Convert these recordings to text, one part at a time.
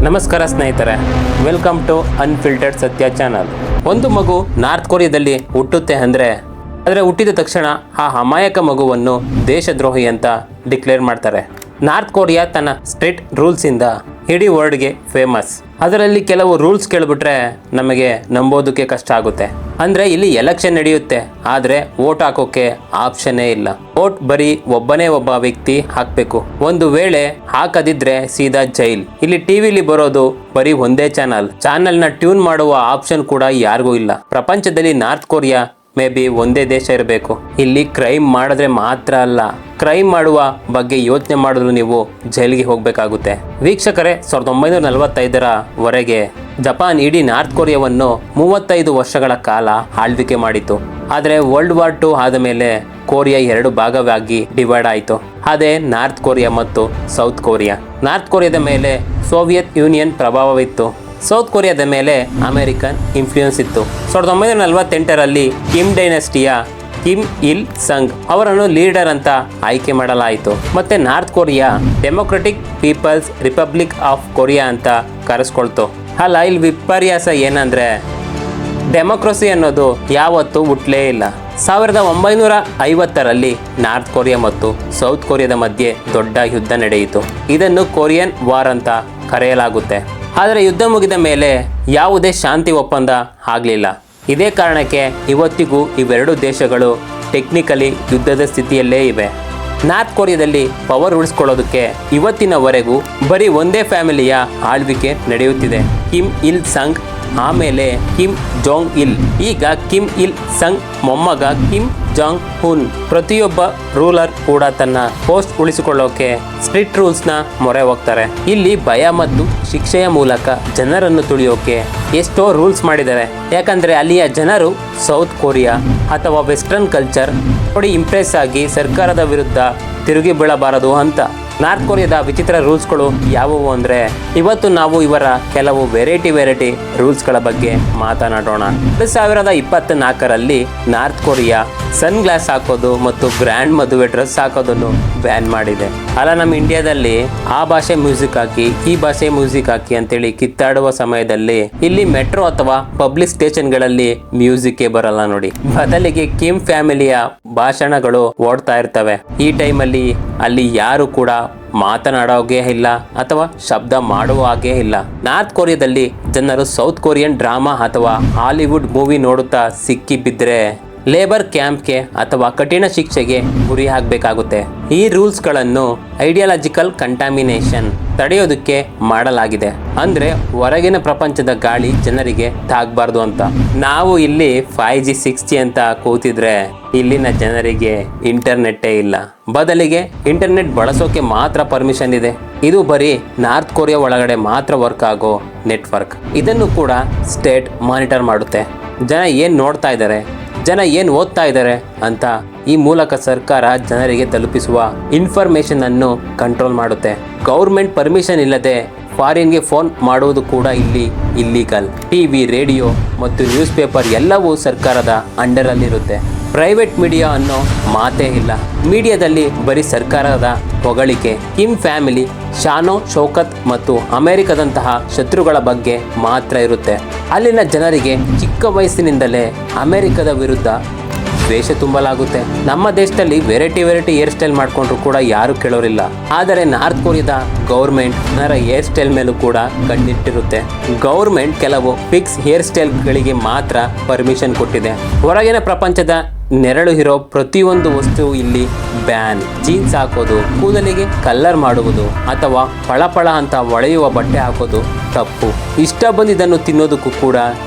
ನಮಸ್ಕಾರ ಸ್ನೇಹಿತರೆ, welcome to unfiltered ಸತ್ಯ ಚಾನಲ್. ಒಂದು ಮಗು ನಾರ್ತ್ ಕೊರಿಯಾದಲ್ಲಿ ಹುಟ್ಟುತ್ತೆ ಅಂದರೆ ಹುಟ್ಟಿದ ತಕ್ಷಣ ಆ ಅಮಾಯಕ ಮಗುವನ್ನು ದೇಶದ್ರೋಹಿ ಅಂತ ಡಿಕ್ಲೇರ್ ಮಾಡ್ತಾರೆ. ನಾರ್ತ್ ಕೊರಿಯಾ ತನ್ನ ಸ್ಟ್ರಿಕ್ಟ್ ರೂಲ್ಸಿಂದ ಇಡೀ ವರ್ಲ್ಡ್ಗೆ ಫೇಮಸ್. ಅದರಲ್ಲಿ ಕೆಲವು ರೂಲ್ಸ್ ಕೇಳಿಬಿಟ್ರೆ ನಮಗೆ ನಂಬೋದಕ್ಕೆ ಕಷ್ಟ ಆಗುತ್ತೆ. ಅಂದರೆ ಇಲ್ಲಿ ಎಲೆಕ್ಷನ್ ನಡೆಯುತ್ತೆ, ಆದರೆ ವೋಟ್ ಹಾಕೋಕೆ ಆಪ್ಷನ್ನೇ ಇಲ್ಲ. ವೋಟ್ ಬರೀ ಒಬ್ಬನೇ ಒಬ್ಬ ವ್ಯಕ್ತಿ ಹಾಕಬೇಕು. ಒಂದು ವೇಳೆ ಹಾಕದಿದ್ರೆ ಸೀದಾ ಜೈಲ್. ಇಲ್ಲಿ ಟಿವಿಲಿ ಬರೋದು ಬರೀ ಒಂದೇ ಚಾನಲ್ನ ಟ್ಯೂನ್ ಮಾಡುವ ಆಪ್ಷನ್ ಕೂಡ ಯಾರಿಗೂ ಇಲ್ಲ. ಪ್ರಪಂಚದಲ್ಲಿ ನಾರ್ತ್ ಕೊರಿಯಾ ಮೇ ಬಿ ಒಂದೇ ದೇಶ ಇರಬೇಕು. ಇಲ್ಲಿ ಕ್ರೈಮ್ ಮಾಡಿದ್ರೆ ಮಾತ್ರ ಅಲ್ಲ, ಕ್ರೈಮ್ ಮಾಡುವ ಬಗ್ಗೆ ಯೋಚನೆ ಮಾಡಿದ್ರು ನೀವು ಜೈಲಿಗೆ ಹೋಗಬೇಕಾಗುತ್ತೆ. ವೀಕ್ಷಕರೇ, 1945 ವರೆಗೆ ಜಪಾನ್ ಇಡೀ ನಾರ್ತ್ ಕೊರಿಯಾವನ್ನು 35 ವರ್ಷಗಳ ಕಾಲ ಆಳ್ವಿಕೆ ಮಾಡಿತು. ಆದರೆ ವರ್ಲ್ಡ್ ವಾರ್ II ಆದ ಮೇಲೆ ಕೊರಿಯಾ 2 ಭಾಗವಾಗಿ ಡಿವೈಡ್ ಆಯಿತು. ಅದೇ ನಾರ್ತ್ ಕೊರಿಯಾ ಮತ್ತು ಸೌತ್ ಕೊರಿಯಾ. ನಾರ್ತ್ ಕೊರಿಯಾದ ಮೇಲೆ ಸೋವಿಯತ್ ಯೂನಿಯನ್ ಪ್ರಭಾವವಿತ್ತು. ಸೌತ್ ಕೊರಿಯಾದ ಮೇಲೆ ಅಮೆರಿಕನ್ ಇನ್ಫ್ಲೂಯೆನ್ಸ್ ಇತ್ತು. 1948ರಲ್ಲಿ ಕಿಮ್ ಡೈನೆಸ್ಟಿಯ ಕಿಮ್ ಇಲ್ ಸಂಗ್ ಅವರನ್ನು ಲೀಡರ್ ಅಂತ ಆಯ್ಕೆ ಮಾಡಲಾಯಿತು. ಮತ್ತೆ North Korea Democratic People's Republic of Korea ಅಂತ ಕರೆಸ್ಕೊಳ್ತು. ಅಲ್ಲ, ಇಲ್ಲಿ ವಿಪರ್ಯಾಸ ಏನಂದ್ರೆ ಡೆಮೊಕ್ರಸಿ ಅನ್ನೋದು ಯಾವತ್ತೂ ಹುಟ್ಟಲೇ ಇಲ್ಲ. 1950ರಲ್ಲಿ ನಾರ್ತ್ ಕೊರಿಯಾ ಮತ್ತು ಸೌತ್ ಕೊರಿಯಾದ ಮಧ್ಯೆ ದೊಡ್ಡ ಯುದ್ಧ ನಡೆಯಿತು. ಇದನ್ನು ಕೊರಿಯನ್ ವಾರ್ ಅಂತ ಕರೆಯಲಾಗುತ್ತೆ. ಆದರೆ ಯುದ್ಧ ಮುಗಿದ ಮೇಲೆ ಯಾವುದೇ ಶಾಂತಿ ಒಪ್ಪಂದ ಆಗಲಿಲ್ಲ. ಇದೇ ಕಾರಣಕ್ಕೆ ಇವತ್ತಿಗೂ ಇವೆರಡು ದೇಶಗಳು ಟೆಕ್ನಿಕಲಿ ಯುದ್ಧದ ಸ್ಥಿತಿಯಲ್ಲೇ ಇವೆ. ನಾರ್ತ್ ಕೊರಿಯಾದಲ್ಲಿ ಪವರ್ ಉಳಿಸ್ಕೊಳ್ಳೋದಕ್ಕೆ ಇವತ್ತಿನವರೆಗೂ ಬರೀ ಒಂದೇ ಫ್ಯಾಮಿಲಿಯ ಆಳ್ವಿಕೆ ನಡೆಯುತ್ತಿದೆ. ಕಿಮ್ ಇಲ್ ಸಂಗ್, ಆಮೇಲೆ ಕಿಮ್ ಜಾಂಗ್ ಇಲ್, ಈಗ ಕಿಮ್ ಇಲ್ ಸಂಗ್ ಮೊಮ್ಮಗ ಕಿಮ್ ಜಾಂಗ್ ಹುನ್. ಪ್ರತಿಯೊಬ್ಬ ರೂಲರ್ ಕೂಡ ತನ್ನ ಪೋಸ್ಟ್ ಉಳಿಸಿಕೊಳ್ಳೋಕೆ ಸ್ಟ್ರಿಕ್ಟ್ ರೂಲ್ಸ್ನ ಮೊರೆ ಹೋಗ್ತಾರೆ. ಇಲ್ಲಿ ಭಯ ಮತ್ತು ಶಿಕ್ಷೆಯ ಮೂಲಕ ಜನರನ್ನು ತುಳಿಯೋಕೆ ಎಷ್ಟೋ ರೂಲ್ಸ್ ಮಾಡಿದ್ದಾರೆ. ಯಾಕಂದರೆ ಅಲ್ಲಿಯ ಜನರು ಸೌತ್ ಕೊರಿಯಾ ಅಥವಾ ವೆಸ್ಟರ್ನ್ ಕಲ್ಚರ್ ನೋಡಿ ಇಂಪ್ರೆಸ್ ಆಗಿ ಸರ್ಕಾರದ ವಿರುದ್ಧ ತಿರುಗಿ ಬೀಳಬಾರದು ಅಂತ. ನಾರ್ತ್ ಕೊರಿಯಾದ ವಿಚಿತ್ರ ರೂಲ್ಸ್ಗಳು ಯಾವುವು ಅಂದರೆ ಇವತ್ತು ನಾವು ಇವರ ಕೆಲವು ವೆರೈಟಿ ರೂಲ್ಸ್ಗಳ ಬಗ್ಗೆ ಮಾತನಾಡೋಣ. 2024ರಲ್ಲಿ ನಾರ್ತ್ ಕೊರಿಯಾ ಸನ್ ಗ್ಲಾಸ್ ಹಾಕೋದು ಮತ್ತು ಗ್ರ್ಯಾಂಡ್ ಮದುವೆ ಡ್ರೆಸ್ ಹಾಕೋದನ್ನು ಬ್ಯಾನ್ ಮಾಡಿದೆ. ಅಲ್ಲ, ನಮ್ಮ ಇಂಡಿಯಾದಲ್ಲಿ ಆ ಭಾಷೆ ಮ್ಯೂಸಿಕ್ ಹಾಕಿ ಈ ಭಾಷೆ ಮ್ಯೂಸಿಕ್ ಹಾಕಿ ಅಂತೇಳಿ ಕಿತ್ತಾಡುವ ಸಮಯದಲ್ಲಿ ಇಲ್ಲಿ ಮೆಟ್ರೋ ಅಥವಾ ಪಬ್ಲಿಕ್ ಸ್ಟೇಷನ್ಗಳಲ್ಲಿ ಮ್ಯೂಸಿಕ್ಕೇ ಬರಲ್ಲ ನೋಡಿ. ಬದಲಿಗೆ ಕಿಮ್ ಫ್ಯಾಮಿಲಿಯ ಭಾಷಣಗಳು ಓಡ್ತಾ ಇರ್ತವೆ. ಈ ಟೈಮಲ್ಲಿ ಅಲ್ಲಿ ಯಾರು ಕೂಡ ಮಾತನಾಡೋಗೆ ಇಲ್ಲ ಅಥವಾ ಶಬ್ದ ಮಾಡುವ ಹಾಗೆ ಇಲ್ಲ. ನಾರ್ತ್ ಕೊರಿಯಾದಲ್ಲಿ ಜನರು ಸೌತ್ ಕೊರಿಯನ್ ಡ್ರಾಮಾ ಅಥವಾ ಹಾಲಿವುಡ್ ಮೂವಿ ನೋಡುತ್ತಾ ಸಿಕ್ಕಿ ಬಿದ್ದರೆ ಲೇಬರ್ ಕ್ಯಾಂಪ್ಗೆ ಅಥವಾ ಕಠಿಣ ಶಿಕ್ಷೆಗೆ ಗುರಿ ಆಗಬೇಕಾಗುತ್ತೆ. ಈ ರೂಲ್ಸ್ಗಳನ್ನು ಐಡಿಯಾಲಜಿಕಲ್ ಕಂಟಾಮಿನೇಷನ್ ತಡೆಯೋದಕ್ಕೆ ಮಾಡಲಾಗಿದೆ. ಅಂದರೆ ಹೊರಗಿನ ಪ್ರಪಂಚದ ಗಾಳಿ ಜನರಿಗೆ ತಾಗಬಾರ್ದು ಅಂತ. ನಾವು ಇಲ್ಲಿ 5G 6G ಅಂತ ಕೂತಿದ್ರೆ ಇಲ್ಲಿನ ಜನರಿಗೆ ಇಂಟರ್ನೆಟ್ಟೇ ಇಲ್ಲ. ಬದಲಿಗೆ ಇಂಟರ್ನೆಟ್ ಬಳಸೋಕೆ ಮಾತ್ರ ಪರ್ಮಿಷನ್ ಇದೆ. ಇದು ಬರೀ ನಾರ್ತ್ ಕೊರಿಯಾ ಒಳಗಡೆ ಮಾತ್ರ ವರ್ಕ್ ಆಗೋ ನೆಟ್ವರ್ಕ್. ಇದನ್ನು ಕೂಡ ಸ್ಟೇಟ್ ಮಾನಿಟರ್ ಮಾಡುತ್ತೆ. ಜನ ಏನು ನೋಡ್ತಾ ಇದ್ದಾರೆ, ಜನ ಏನು ಓದ್ತಾ ಇದ್ದಾರೆ ಅಂತ ಈ ಮೂಲಕ ಸರ್ಕಾರ ಜನರಿಗೆ ತಲುಪಿಸುವ ಇನ್ಫಾರ್ಮೇಷನ್ ಅನ್ನು ಕಂಟ್ರೋಲ್ ಮಾಡುತ್ತೆ. ಗೌರ್ಮೆಂಟ್ ಪರ್ಮಿಷನ್ ಇಲ್ಲದೆ ಫಾರಿನ್ಗೆ ಫೋನ್ ಮಾಡುವುದು ಕೂಡ ಇಲ್ಲಿ ಇಲ್ಲೀಗಲ್. ಟಿವಿ, ರೇಡಿಯೋ ಮತ್ತು ನ್ಯೂಸ್ ಪೇಪರ್ ಎಲ್ಲವೂ ಸರ್ಕಾರದ ಅಂಡರಲ್ಲಿರುತ್ತೆ. ಪ್ರೈವೇಟ್ ಮೀಡಿಯಾ ಅನ್ನೋ ಮಾತೇ ಇಲ್ಲ. ಮೀಡಿಯಾದಲ್ಲಿ ಬರೀ ಸರ್ಕಾರದ ಹೊಗಳಿಕೆ, ಕಿಮ್ ಫ್ಯಾಮಿಲಿ, ಶಾನೋ ಶೌಕತ್ ಮತ್ತು ಅಮೆರಿಕದಂತಹ ಶತ್ರುಗಳ ಬಗ್ಗೆ ಮಾತ್ರ ಇರುತ್ತೆ. ಅಲ್ಲಿನ ಜನರಿಗೆ ಚಿಕ್ಕ ವಯಸ್ಸಿನಿಂದಲೇ ಅಮೆರಿಕದ ವಿರುದ್ಧ ದ್ವೇಷ ತುಂಬಲಾಗುತ್ತೆ. ನಮ್ಮ ದೇಶದಲ್ಲಿ ವೆರೈಟಿ ಹೇರ್ ಸ್ಟೈಲ್ ಮಾಡಿಕೊಂಡ್ರು ಕೂಡ ಯಾರು ಕೇಳೋರಿಲ್ಲ. ಆದರೆ ನಾರ್ತ್ ಕೊರಿಯಾದ ಗೌರ್ಮೆಂಟ್ ಜನರ ಹೇರ್ ಸ್ಟೈಲ್ ಮೇಲೂ ಕೂಡ ಕಣ್ಣಿಟ್ಟಿರುತ್ತೆ. ಗೌರ್ಮೆಂಟ್ ಕೆಲವು ಫಿಕ್ಸ್ ಹೇರ್ ಸ್ಟೈಲ್ಗಳಿಗೆ ಮಾತ್ರ ಪರ್ಮಿಷನ್ ಕೊಟ್ಟಿದೆ. ಹೊರಗಿನ ಪ್ರಪಂಚದ ನೆರಳು ಇರೋ ಪ್ರತಿಯೊಂದು ವಸ್ತು ಇಲ್ಲಿ ಬ್ಯಾನ್. ಜೀನ್ಸ್ ಹಾಕೋದು, ಕೂದಲಿಗೆ ಕಲ್ಲರ್ ಮಾಡುವುದು ಅಥವಾ ಫಳಫಳ ಅಂತ ಹೊಳೆಯುವ ಬಟ್ಟೆ ಹಾಕೋದು ತಪ್ಪು. ಇಷ್ಟ ಬಂದಿದ್ದನ್ನು ತಿನ್ನೋದಕ್ಕೂ ಕೂಡ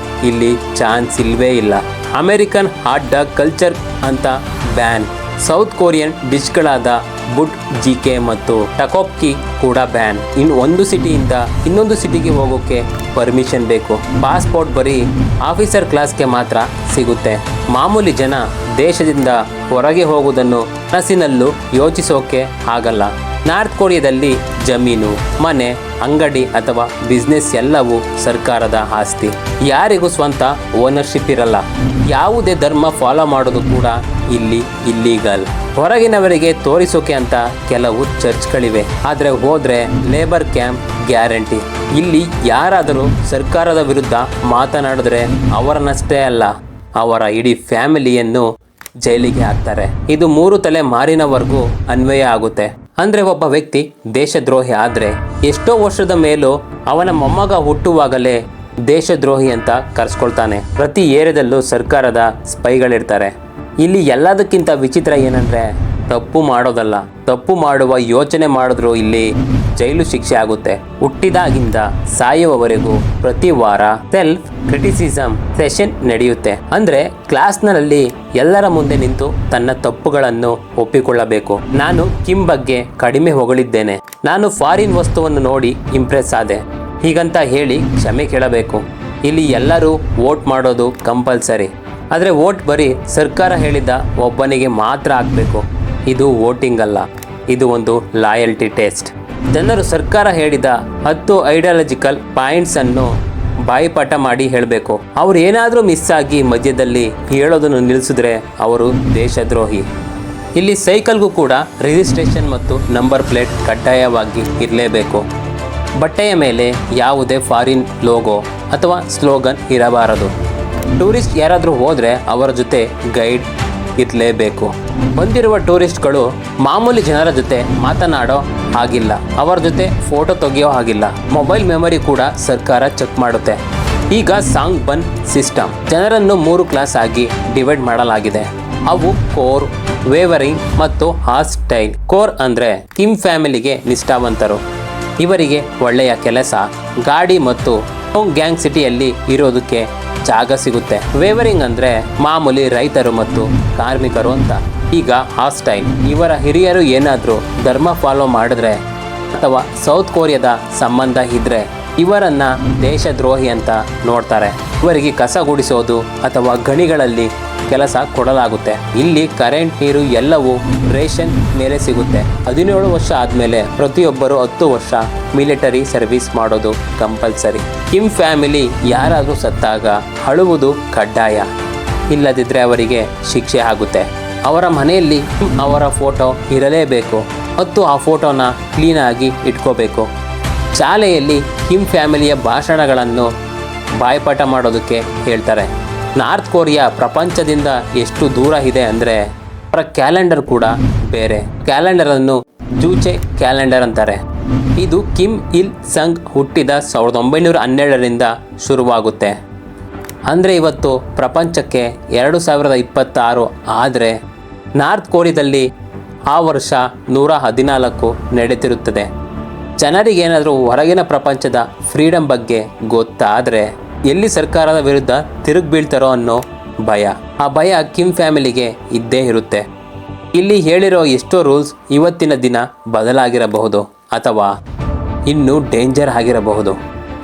ಇಲ್ಲಿ ಚಾನ್ಸ್ ಇಲ್ವೇ ಇಲ್ಲ. ಅಮೆರಿಕನ್ ಹಾಟ್ ಡಾಗ್ ಕಲ್ಚರ್ ಅಂತ ಬ್ಯಾನ್. ಸೌತ್ ಕೊರಿಯನ್ ಡಿಶ್ಗಳಾದ ಬುಟ್, ಜಿಕೆ ಮತ್ತು ಟಕೋಪ್ಕಿ ಕೂಡ ಬ್ಯಾನ್. ಒಂದು ಸಿಟಿಯಿಂದ ಇನ್ನೊಂದು ಸಿಟಿಗೆ ಹೋಗೋಕೆ ಪರ್ಮಿಷನ್ ಬೇಕು. ಪಾಸ್ಪೋರ್ಟ್ ಬರೀ ಆಫೀಸರ್ ಕ್ಲಾಸ್ಗೆ ಮಾತ್ರ ಸಿಗುತ್ತೆ. ಮಾಮೂಲಿ ಜನ ದೇಶದಿಂದ ಹೊರಗೆ ಹೋಗುವುದನ್ನು ಕನಸಿನಲ್ಲೂ ಯೋಚಿಸೋಕೆ ಆಗಲ್ಲ. ನಾರ್ತ್ ಕೊರಿಯಾದಲ್ಲಿ ಜಮೀನು, ಮನೆ, ಅಂಗಡಿ ಅಥವಾ ಬಿಸ್ನೆಸ್ ಎಲ್ಲವೂ ಸರ್ಕಾರದ ಆಸ್ತಿ. ಯಾರಿಗೂ ಸ್ವಂತ ಓನರ್ಶಿಪ್ ಇರಲ್ಲ. ಯಾವುದೇ ಧರ್ಮ ಫಾಲೋ ಮಾಡೋದು ಕೂಡ ಇಲ್ಲಿ ಇಲ್ಲೀಗಲ್. ಹೊರಗಿನವರಿಗೆ ತೋರಿಸೋಕೆ ಅಂತ ಕೆಲವು ಚರ್ಚ್ಗಳಿವೆ, ಆದರೆ ಹೋದರೆ ಲೇಬರ್ ಕ್ಯಾಂಪ್ ಗ್ಯಾರಂಟಿ. ಇಲ್ಲಿ ಯಾರಾದರೂ ಸರ್ಕಾರದ ವಿರುದ್ಧ ಮಾತನಾಡಿದ್ರೆ ಅವರನ್ನಷ್ಟೇ ಅಲ್ಲ, ಅವರ ಇಡೀ ಫ್ಯಾಮಿಲಿಯನ್ನು ಜೈಲಿಗೆ ಹಾಕ್ತಾರೆ. ಇದು 3 ತಲೆಮಾರಿನವರೆಗೂ ಅನ್ವಯ ಆಗುತ್ತೆ. ಅಂದರೆ ಒಬ್ಬ ವ್ಯಕ್ತಿ ದೇಶದ್ರೋಹಿ ಆದರೆ ಎಷ್ಟೋ ವರ್ಷದ ಮೇಲೂ ಅವನ ಮೊಮ್ಮಗ ಹುಟ್ಟುವಾಗಲೇ ದೇಶದ್ರೋಹಿ ಅಂತ ಕರೆಸ್ಕೊಳ್ತಾನೆ. ಪ್ರತಿ ಏರಿಯಾದಲ್ಲೂ ಸರ್ಕಾರದ ಸ್ಪೈಗಳಿರ್ತಾರೆ. ಇಲ್ಲಿ ಎಲ್ಲದಕ್ಕಿಂತ ವಿಚಿತ್ರ ಏನಂದರೆ ತಪ್ಪು ಮಾಡೋದಲ್ಲ, ತಪ್ಪು ಮಾಡುವ ಯೋಚನೆ ಮಾಡಿದ್ರು ಇಲ್ಲಿ ಜೈಲು ಶಿಕ್ಷೆ ಆಗುತ್ತೆ. ಹುಟ್ಟಿದಾಗಿಂದ ಸಾಯುವವರೆಗೂ ಪ್ರತಿ ವಾರ ಸೆಲ್ಫ್ ಕ್ರಿಟಿಸಿಸಮ್ ಸೆಷನ್ ನಡೆಯುತ್ತೆ. ಅಂದ್ರೆ ಕ್ಲಾಸ್ನಲ್ಲಿ ಎಲ್ಲರ ಮುಂದೆ ನಿಂತು ತನ್ನ ತಪ್ಪುಗಳನ್ನು ಒಪ್ಪಿಕೊಳ್ಳಬೇಕು. ನಾನು ಕಿಮ್ ಬಗ್ಗೆ ಕಡಿಮೆ ಹೊಗಳಿದ್ದೇನೆ, ನಾನು ಫಾರಿನ್ ವಸ್ತುವನ್ನು ನೋಡಿ ಇಂಪ್ರೆಸ್ ಆದೆ, ಹೀಗಂತ ಹೇಳಿ ಕ್ಷಮೆ ಕೇಳಬೇಕು. ಇಲ್ಲಿ ಎಲ್ಲರೂ ವೋಟ್ ಮಾಡೋದು ಕಂಪಲ್ಸರಿ. ಆದರೆ ವೋಟ್ ಬರೀ ಸರ್ಕಾರ ಹೇಳಿದ ಒಬ್ಬನಿಗೆ ಮಾತ್ರ ಹಾಕಬೇಕು. ಇದು ವೋಟಿಂಗ್ ಅಲ್ಲ, ಇದು ಒಂದು ಲಾಯಲ್ಟಿ ಟೆಸ್ಟ್. ಜನರು ಸರ್ಕಾರ ಹೇಳಿದ 10 ಐಡಿಯಾಲಜಿಕಲ್ ಪಾಯಿಂಟ್ಸ್ ಅನ್ನು ಬಾಯಿಪಾಠ ಮಾಡಿ ಹೇಳಬೇಕು. ಅವ್ರು ಏನಾದರೂ ಮಿಸ್ ಆಗಿ ಮಧ್ಯದಲ್ಲಿ ಹೇಳೋದನ್ನು ನಿಲ್ಲಿಸಿದ್ರೆ ಅವರು ದೇಶದ್ರೋಹಿ. ಇಲ್ಲಿ ಸೈಕಲ್ಗೂ ಕೂಡ ರಿಜಿಸ್ಟ್ರೇಷನ್ ಮತ್ತು ನಂಬರ್ ಪ್ಲೇಟ್ ಕಡ್ಡಾಯವಾಗಿ ಇರಲೇಬೇಕು. ಬಟ್ಟೆಯ ಮೇಲೆ ಯಾವುದೇ ಫಾರಿನ್ ಲೋಗೋ ಅಥವಾ ಸ್ಲೋಗನ್ ಇರಬಾರದು. ಟೂರಿಸ್ಟ್ ಯಾರಾದರೂ ಹೋದರೆ ಅವರ ಜೊತೆ ಗೈಡ್ ಇರಲೇಬೇಕು. ಬಂದಿರುವ ಟೂರಿಸ್ಟ್ಗಳು ಮಾಮೂಲಿ ಜನರ ಜೊತೆ ಮಾತನಾಡೋ ಹಾಗಿಲ್ಲ, ಅವರ ಜೊತೆ ಫೋಟೋ ತೆಗೆಯೋ ಹಾಗಿಲ್ಲ. ಮೊಬೈಲ್ ಮೆಮೊರಿ ಕೂಡ ಸರ್ಕಾರ ಚೆಕ್ ಮಾಡುತ್ತೆ. ಈಗ ಸಾಂಗ್ ಬನ್ ಸಿಸ್ಟಮ್, ಜನರನ್ನು 3 ಕ್ಲಾಸ್ ಆಗಿ ಡಿವೈಡ್ ಮಾಡಲಾಗಿದೆ. ಅವು ಕೋರ್, ವೇವರಿಂಗ್ ಮತ್ತು ಹಾಸ್ಟೈಲ್. ಕೋರ್ ಅಂದರೆ ಕಿಮ್ ಫ್ಯಾಮಿಲಿಗೆ ನಿಷ್ಠಾವಂತರು, ಇವರಿಗೆ ಒಳ್ಳೆಯ ಕೆಲಸ, ಗಾಡಿ ಮತ್ತು ಗ್ಯಾಂಗ್ ಸಿಟಿಯಲ್ಲಿ ಇರೋದಕ್ಕೆ ಜಾಗ ಸಿಗುತ್ತೆ. ವೇವರಿಂಗ್ ಅಂದರೆ ಮಾಮೂಲಿ ರೈತರು ಮತ್ತು ಕಾರ್ಮಿಕರು ಅಂತ. ಈಗ ಹಾಸ್ಟೈಲ್, ಇವರ ಹಿರಿಯರು ಏನಾದರೂ ಧರ್ಮ ಫಾಲೋ ಮಾಡಿದ್ರೆ ಅಥವಾ ಸೌತ್ ಕೊರಿಯಾದ ಸಂಬಂಧ ಇದ್ದರೆ ಇವರನ್ನು ದೇಶದ್ರೋಹಿ ಅಂತ ನೋಡ್ತಾರೆ. ಇವರಿಗೆ ಕಸ ಗುಡಿಸೋದು ಅಥವಾ ಗಣಿಗಳಲ್ಲಿ ಕೆಲಸ ಕೊಡಲಾಗುತ್ತೆ. ಇಲ್ಲಿ ಕರೆಂಟ್, ನೀರು ಎಲ್ಲವೂ ರೇಷನ್ ಮೇಲೆ ಸಿಗುತ್ತೆ. 17 ವರ್ಷ ಆದಮೇಲೆ ಪ್ರತಿಯೊಬ್ಬರು 10 ವರ್ಷ ಮಿಲಿಟರಿ ಸರ್ವಿಸ್ ಮಾಡೋದು ಕಂಪಲ್ಸರಿ. ಕಿಮ್ ಫ್ಯಾಮಿಲಿ ಯಾರಾದರೂ ಸತ್ತಾಗ ಅಳುವುದು ಕಡ್ಡಾಯ, ಇಲ್ಲದಿದ್ದರೆ ಅವರಿಗೆ ಶಿಕ್ಷೆ ಆಗುತ್ತೆ. ಅವರ ಮನೆಯಲ್ಲಿ ಅವರ ಫೋಟೋ ಇರಲೇಬೇಕು ಮತ್ತು ಆ ಫೋಟೋನ ಕ್ಲೀನಾಗಿ ಇಟ್ಕೋಬೇಕು. ಶಾಲೆಯಲ್ಲಿ ಕಿಮ್ ಫ್ಯಾಮಿಲಿಯ ಭಾಷಣಗಳನ್ನು ಬಾಯ್ಪಾಠ ಮಾಡೋದಕ್ಕೆ ಹೇಳ್ತಾರೆ. ನಾರ್ತ್ ಕೊರಿಯಾ ಪ್ರಪಂಚದಿಂದ ಎಷ್ಟು ದೂರ ಇದೆ ಅಂದರೆ ಅವರ ಕ್ಯಾಲೆಂಡರ್ ಕೂಡ ಬೇರೆ. ಕ್ಯಾಲೆಂಡರನ್ನು ಜೂಚೆ ಕ್ಯಾಲೆಂಡರ್ ಅಂತಾರೆ. ಇದು ಕಿಮ್ ಇಲ್ ಸಂಗ್ ಹುಟ್ಟಿದ 1912ರಿಂದ ಶುರುವಾಗುತ್ತೆ. ಅಂದರೆ ಇವತ್ತು ಪ್ರಪಂಚಕ್ಕೆ 2026 ಆದರೆ ನಾರ್ತ್ ಕೊರಿಯಾದಲ್ಲಿ ಆ ವರ್ಷ 114 ನಡೀತಿರುತ್ತದೆ. ಜನರಿಗೇನಾದರೂ ಹೊರಗಿನ ಪ್ರಪಂಚದ ಫ್ರೀಡಮ್ ಬಗ್ಗೆ ಗೊತ್ತಾದರೆ ಎಲ್ಲಿ ಸರ್ಕಾರದ ವಿರುದ್ಧ ತಿರುಗಿ ಬೀಳ್ತಾರೋ ಅನ್ನೋ ಭಯ. ಆ ಭಯ ಕಿಮ್ ಫ್ಯಾಮಿಲಿಗೆ ಇದ್ದೇ ಇರುತ್ತೆ. ಇಲ್ಲಿ ಹೇಳಿರೋ ಎಷ್ಟೋ ರೂಲ್ಸ್ ಇವತ್ತಿನ ದಿನ ಬದಲಾಗಿರಬಹುದು ಅಥವಾ ಇನ್ನೂ ಡೇಂಜರ್ ಆಗಿರಬಹುದು.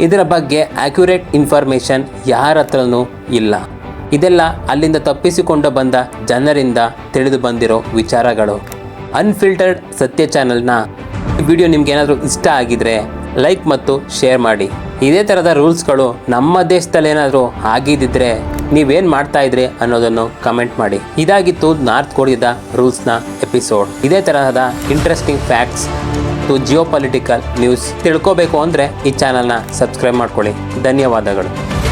ಇದರ ಬಗ್ಗೆ ಆಕ್ಯುರೇಟ್ ಇನ್ಫಾರ್ಮೇಷನ್ ಯಾರ ಹತ್ರನೂ ಇಲ್ಲ. ಇದೆಲ್ಲ ಅಲ್ಲಿಂದ ತಪ್ಪಿಸಿಕೊಂಡು ಬಂದ ಜನರಿಂದ ತಿಳಿದು ಬಂದಿರೋ ವಿಚಾರಗಳು. ಅನ್ಫಿಲ್ಟರ್ಡ್ ಸತ್ಯ ಚಾನಲ್ನ ವಿಡಿಯೋ ನಿಮ್ಗೇನಾದರೂ ಇಷ್ಟ ಆಗಿದ್ರೆ ಲೈಕ್ ಮತ್ತು ಶೇರ್ ಮಾಡಿ. ಇದೇ ಥರದ ರೂಲ್ಸ್ಗಳು ನಮ್ಮ ದೇಶದಲ್ಲಿ ಏನಾದರೂ ಆಗಿದ್ದಿದ್ರೆ ನೀವೇನು ಮಾಡ್ತಾ ಇದ್ರಿ ಅನ್ನೋದನ್ನು ಕಮೆಂಟ್ ಮಾಡಿ. ಇದಾಗಿತ್ತು ನಾರ್ತ್ ಕೊರಿಯಾದ ರೂಲ್ಸ್ನ ಎಪಿಸೋಡ್. ಇದೇ ತರಹದ ಇಂಟ್ರೆಸ್ಟಿಂಗ್ ಫ್ಯಾಕ್ಟ್ಸ್ ಮತ್ತು ಜಿಯೋಪೊಲಿಟಿಕಲ್ ನ್ಯೂಸ್ ತಿಳ್ಕೋಬೇಕು ಅಂದರೆ ಈ ಚಾನಲ್ನ ಸಬ್ಸ್ಕ್ರೈಬ್ ಮಾಡ್ಕೊಳ್ಳಿ. ಧನ್ಯವಾದಗಳು.